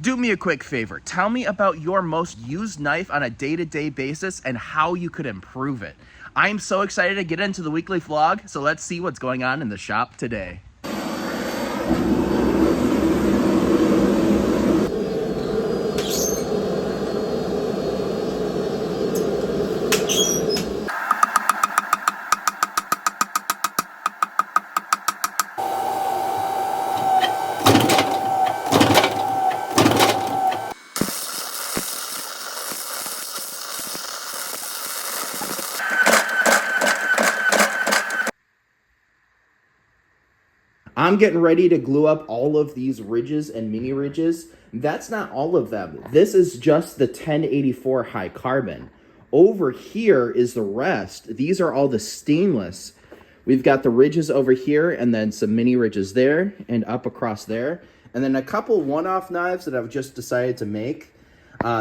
Do me a quick favor. Tell me about your most used knife on a day-to-day basis and how you could improve it. I am so excited to get into the weekly vlog, so let's see what's going on in the shop today. I'm getting ready to glue up all of these ridges and mini ridges. That's not all of them. This is just the 1084 high carbon. Over here is the rest. These are all the stainless. We've got the ridges over here and then some mini ridges there and up across there. And then a couple one-off knives that I've just decided to make.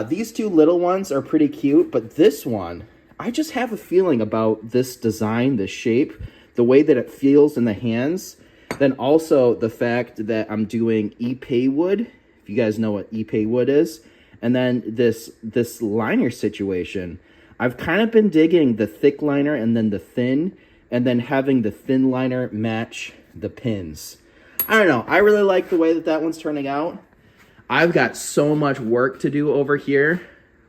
These two little ones are pretty cute, but this one, I just have a feeling about this design, this shape, the way that it feels in the hands. Then also the fact that I'm doing Ipe wood, if you guys know what Ipe wood is. And then this liner situation. I've kind of been digging the thick liner and then the thin, and then having the thin liner match the pins. I don't know. I really like the way that that one's turning out. I've got so much work to do over here.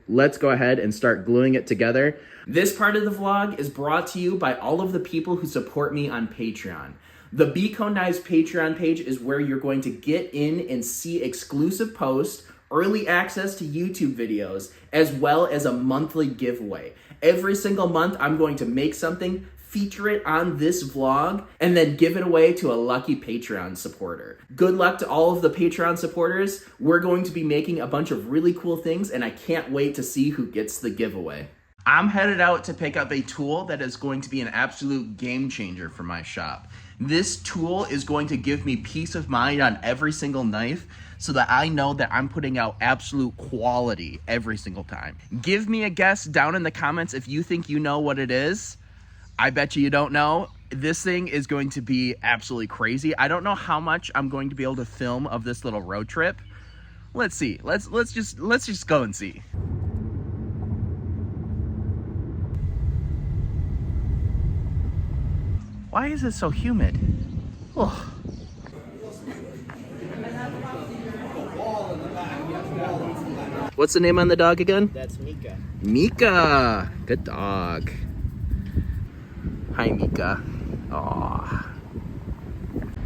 Let's go ahead and start gluing it together. This part of the vlog is brought to you by all of the people who support me on Patreon. The BCone Knives Patreon page is where you're going to get in and see exclusive posts, early access to YouTube videos, as well as a monthly giveaway. Every single month, I'm going to make something, feature it on this vlog, and then give it away to a lucky Patreon supporter. Good luck to all of the Patreon supporters. We're going to be making a bunch of really cool things, and I can't wait to see who gets the giveaway. I'm headed out to pick up a tool that is going to be an absolute game changer for my shop. This tool is going to give me peace of mind on every single knife so that I know that I'm putting out absolute quality every single time. Give me a guess down in the comments if you think you know what it is. I bet you don't know. This thing is going to be absolutely crazy. I don't know how much I'm going to be able to film of this little road trip. Let's see. Let's just go and see. Why is it so humid? Oh. What's the name on the dog again? That's Mika. Mika. Good dog. Hi, Mika. Aw.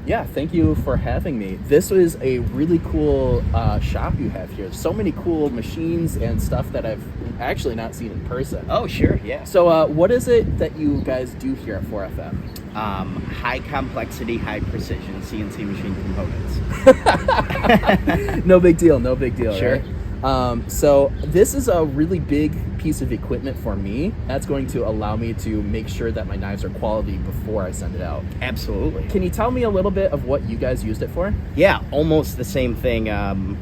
Yeah, thank you for having me. This is a really cool shop you have here. So many cool machines and stuff that I've actually not seen in person. Oh, sure, yeah. So what is it that you guys do here at 4FM? High complexity, high precision CNC machine components. No big deal, no big deal, Sure. right? So this is a really big piece of equipment for me. That's going to allow me to make sure that my knives are quality before I send it out. Absolutely. Can you tell me a little bit of what you guys used it for? Yeah, almost the same thing.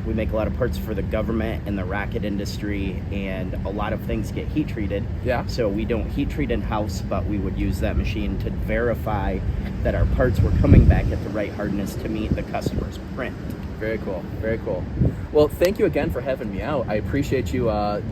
We make a lot of parts for the government and the rocket industry, and a lot of things get heat treated. Yeah. So we don't heat treat in-house, but we would use that machine to verify that our parts were coming back at the right hardness to meet the customer's print. Very cool, very cool. Well, thank you again for having me out. I appreciate you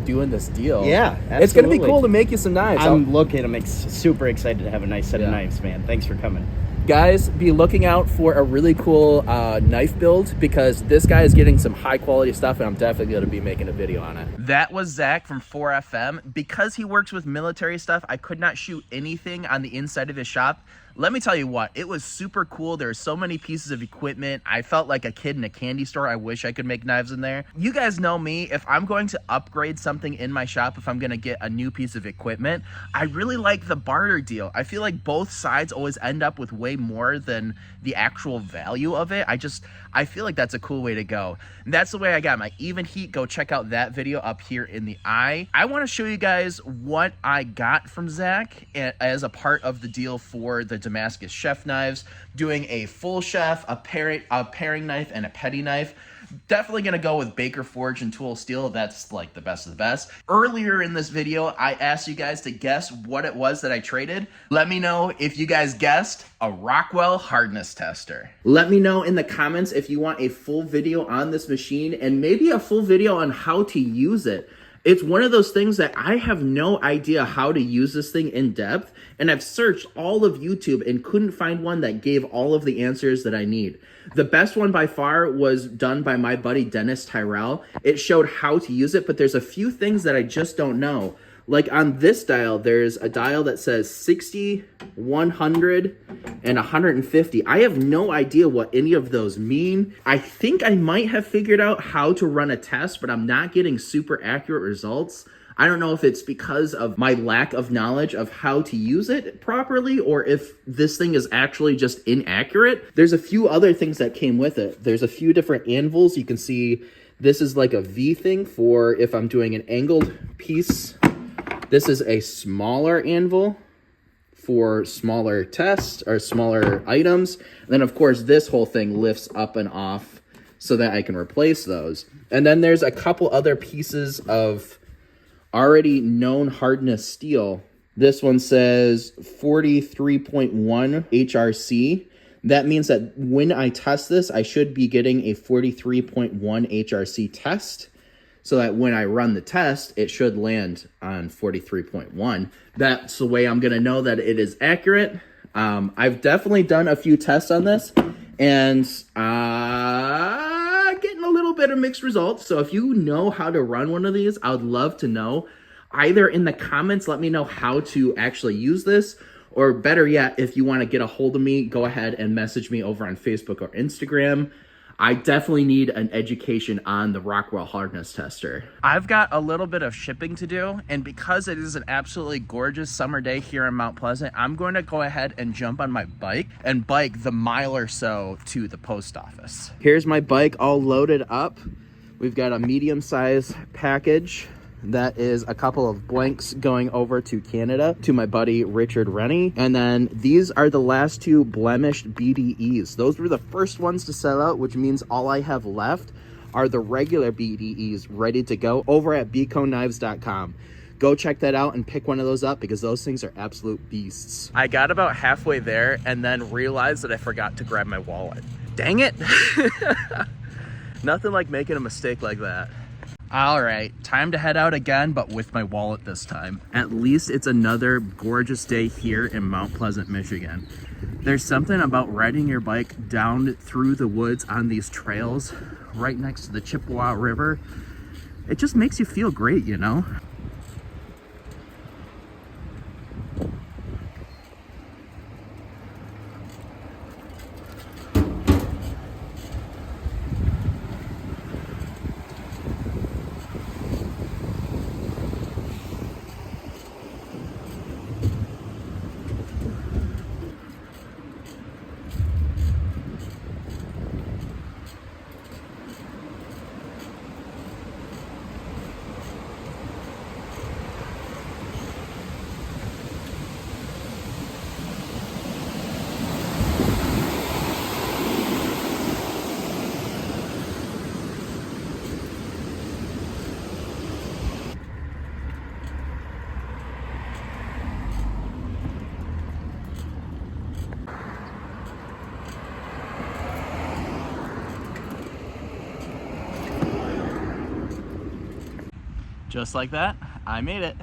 doing this deal. Yeah, It's going to be absolutely. cool to make you some knives. I'm super excited to have a nice set of Yeah. knives, man. Thanks for coming. Guys, be looking out for a really cool knife build because this guy is getting some high quality stuff and I'm definitely going to be making a video on it. That was Zach from 4FM. Because he works with military stuff, I could not shoot anything on the inside of his shop. Let me tell you what, it was super cool. There are so many pieces of equipment. I felt like a kid in a candy store. I wish I could make knives in there. You guys know me. If I'm going to upgrade something in my shop, if I'm going to get a new piece of equipment, I really like the barter deal. I feel like both sides always end up with way more than the actual value of it. I feel like that's a cool way to go. And that's the way I got my even heat. Go check out that video up here in the eye. I want to show you guys what I got from Zach as a part of the deal for the Damascus chef knives, doing a full chef, a paring knife, and a petty knife. Definitely gonna go with Baker Forge and Tool Steel. That's like the best of the best. Earlier in this video, I asked you guys to guess what it was that I traded. Let me know if you guys guessed a Rockwell hardness tester. Let me know in the comments if you want a full video on this machine and maybe a full video on how to use it. It's one of those things that I have no idea how to use this thing in depth, and I've searched all of YouTube and couldn't find one that gave all of the answers that I need. The best one by far was done by my buddy Dennis Tyrell. It showed how to use it, but there's a few things that I just don't know. Like on this dial, there's a dial that says 60, 100, and 150. I have no idea what any of those mean. I think I might have figured out how to run a test, but I'm not getting super accurate results. I don't know if it's because of my lack of knowledge of how to use it properly or if this thing is actually just inaccurate. There's a few other things that came with it. There's a few different anvils. You can see this is like a V thing for if I'm doing an angled piece. This is a smaller anvil for smaller tests or smaller items. And then, of course, this whole thing lifts up and off so that I can replace those. And then there's a couple other pieces of already known hardness steel. This one says 43.1 HRC. That means that when I test this, I should be getting a 43.1 HRC test. So that when I run the test, it should land on 43.1. That's the way I'm going to know that it is accurate. I've definitely done a few tests on this, and getting a little bit of mixed results. So if you know how to run one of these, I would love to know. Either in the comments, let me know how to actually use this, or better yet, if you want to get a hold of me, go ahead and message me over on Facebook or Instagram. I definitely need an education on the Rockwell hardness tester. I've got a little bit of shipping to do, and because it is an absolutely gorgeous summer day here in Mount Pleasant, I'm going to go ahead and jump on my bike and bike the mile or so to the post office. Here's my bike all loaded up. We've got a medium-sized package. That is a couple of blanks going over to Canada to my buddy Richard Rennie. And then these are the last two blemished BDEs. Those were the first ones to sell out, which means all I have left are the regular BDEs ready to go over at bcoknives.com. Go check that out and pick one of those up because those things are absolute beasts. I got about halfway there and then realized that I forgot to grab my wallet. Dang it. Nothing like making a mistake like that. All right, time to head out again, but with my wallet this time. At least it's another gorgeous day here in Mount Pleasant, Michigan. There's something about riding your bike down through the woods on these trails right next to the Chippewa River. It just makes you feel great, you know? Just like that, I made it.